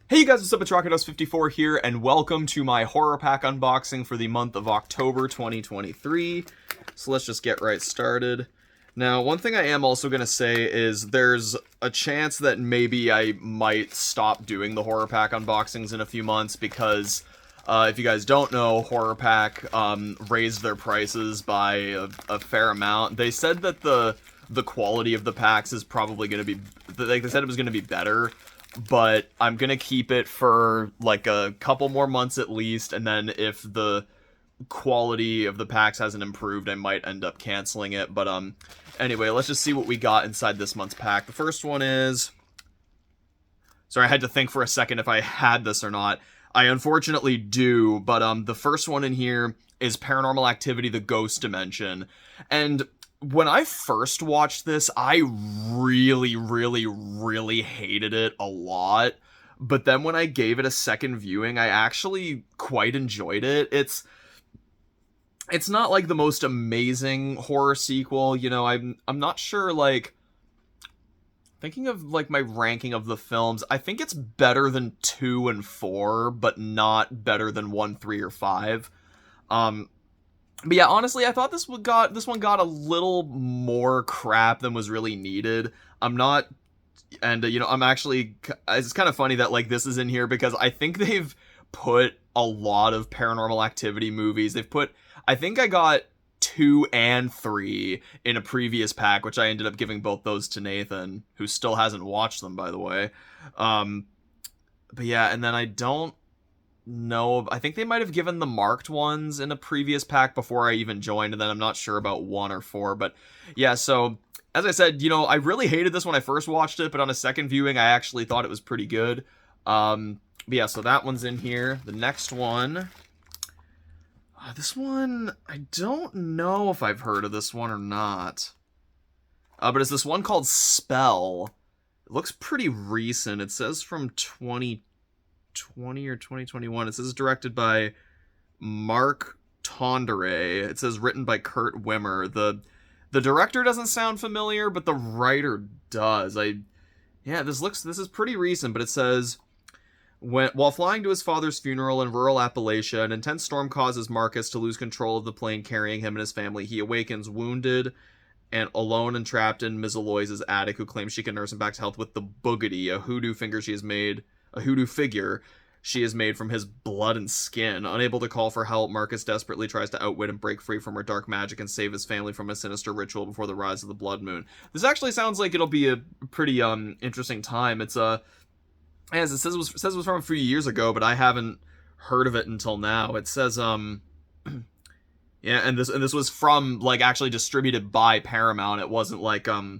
Hey you guys, what's up? It's Rocketos54 here, and welcome to my horror pack unboxing for the month of October 2023. So let's just get right started. Now, one thing I am also going to say is there's a chance that maybe I might stop doing the horror pack unboxings in a few months because, if you guys don't know, HorrorPack raised their prices by a fair amount. They said that the quality of the packs is probably going to be, they said it was going to be better, but I'm gonna keep it for like a couple more months at least, and then if the quality of the packs hasn't improved, I might end up canceling it. But anyway, let's just see what we got inside this month's pack. The first one is, sorry, I had to think for a second if I had this or not. I unfortunately do, but the first one in here is Paranormal Activity: The Ghost Dimension. And when I first watched this, I really hated it a lot. But then when I gave it a second viewing, I actually quite enjoyed it. It's not like the most amazing horror sequel, you know. I'm not sure, like, thinking of like my ranking of the films, I think it's better than 2 and 4, but not better than 1, 3, or 5. But yeah, honestly, I thought this one got a little more crap than was really needed. I'm not, and you know, I'm actually, it's kind of funny that like this is in here because I think they've put a lot of Paranormal Activity movies. They've put, I think I got 2 and 3 in a previous pack, which I ended up giving both those to Nathan, who still hasn't watched them, by the way. But yeah, and then I don't know, I think they might have given the marked ones in a previous pack before I even joined, and then I'm not sure about 1 or 4, but yeah, so as I said, you know, I really hated this when I first watched it, but on a second viewing, I actually thought it was pretty good. But yeah, so that one's in here. The next one, this one, I don't know if I've heard of this one or not, but it's this one called Spell. It looks pretty recent. It says from 2020 or 2021. It says directed by Mark Tondere. It says written by Kurt Wimmer. The director doesn't sound familiar, but the writer does. This is pretty recent, but it says, while flying to his father's funeral in rural Appalachia, an intense storm causes Marcus to lose control of the plane carrying him and his family. He awakens wounded and alone and trapped in Ms. Aloy's attic, who claims she can nurse him back to health with the Boogity, a hoodoo figure she has made from his blood and skin. Unable to call for help, Marcus desperately tries to outwit and break free from her dark magic and save his family from a sinister ritual before the rise of the blood moon. This actually sounds like it'll be a pretty interesting time. It's as it says it was from a few years ago, but I haven't heard of it until now. It says yeah, and this was from, like, actually distributed by Paramount. It wasn't like the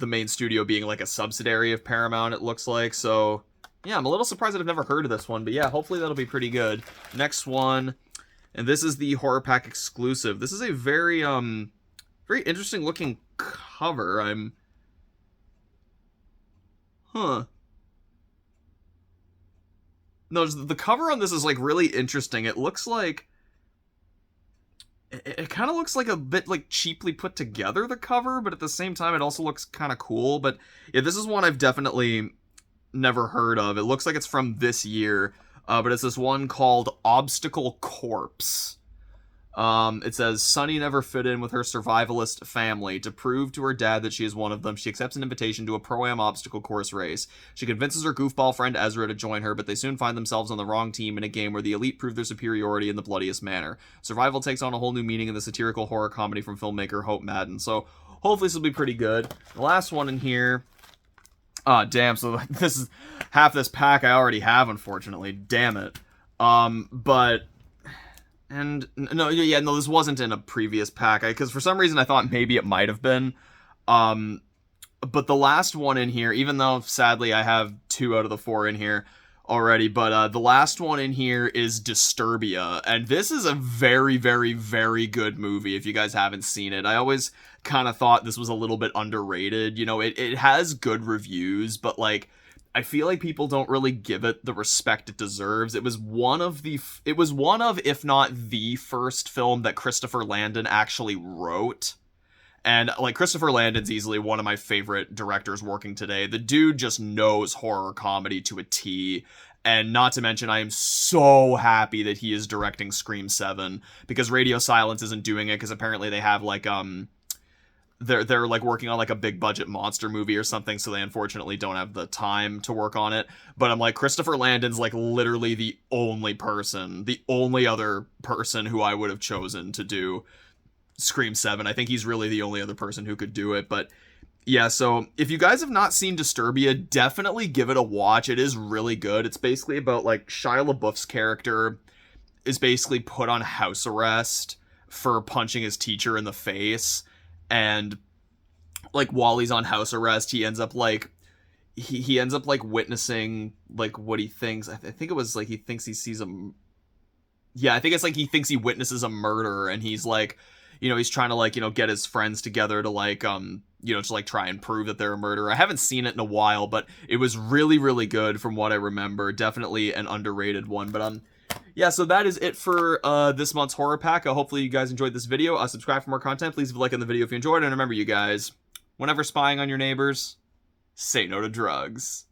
main studio being like a subsidiary of Paramount, it looks like. So yeah, I'm a little surprised that I've never heard of this one, but yeah, hopefully that'll be pretty good. Next one, and this is the Horror Pack exclusive. This is a very very interesting looking cover. No, the cover on this is like really interesting. It looks like it kind of looks like a bit like cheaply put together, the cover, but at the same time it also looks kind of cool. But yeah, this is one I've definitely never heard of. It looks like it's from this year, but it's this one called Obstacle Corpse. It says, Sunny never fit in with her survivalist family. To prove to her dad that she is one of them, she accepts an invitation to a Pro-Am obstacle course race. She convinces her goofball friend Ezra to join her, but they soon find themselves on the wrong team in a game where the elite prove their superiority in the bloodiest manner. Survival takes on a whole new meaning in the satirical horror comedy from filmmaker Hope Madden. So hopefully this will be pretty good. The last one in here, damn, so this is half this pack I already have, unfortunately. Damn it. And no, this wasn't in a previous pack, because for some reason I thought maybe it might have been. But the last one in here, even though sadly I have 2 out of the 4 in here already, but the last one in here is Disturbia, and this is a very, very, very good movie if you guys haven't seen it. I always kind of thought this was a little bit underrated. You know, it has good reviews, but like, I feel like people don't really give it the respect it deserves. It was one of, if not the first film that Christopher Landon actually wrote. And like Christopher Landon's easily one of my favorite directors working today. The dude just knows horror comedy to a T. And not to mention, I am so happy that he is directing Scream 7, because Radio Silence isn't doing it because apparently they have like they're like working on like a big budget monster movie or something, so they unfortunately don't have the time to work on it. But I'm like, Christopher Landon's like literally the only other person who I would have chosen to do Scream 7. I think he's really the only other person who could do it. But yeah, so if you guys have not seen Disturbia, definitely give it a watch. It is really good. It's basically about like Shia LaBeouf's character is basically put on house arrest for punching his teacher in the face. And like while he's on house arrest, he ends up like he ends up like witnessing like what he thinks. I think it was like he thinks he sees a I think it's like he thinks he witnesses a murder, and he's like, you know, he's trying to like, you know, get his friends together to like you know, to like try and prove that they're a murderer. I haven't seen it in a while, but it was really, really good from what I remember. Definitely an underrated one. But yeah, so that is it for this month's horror pack. Hopefully you guys enjoyed this video. Subscribe for more content. Please leave a like on the video if you enjoyed. And remember, you guys, whenever spying on your neighbors, say no to drugs.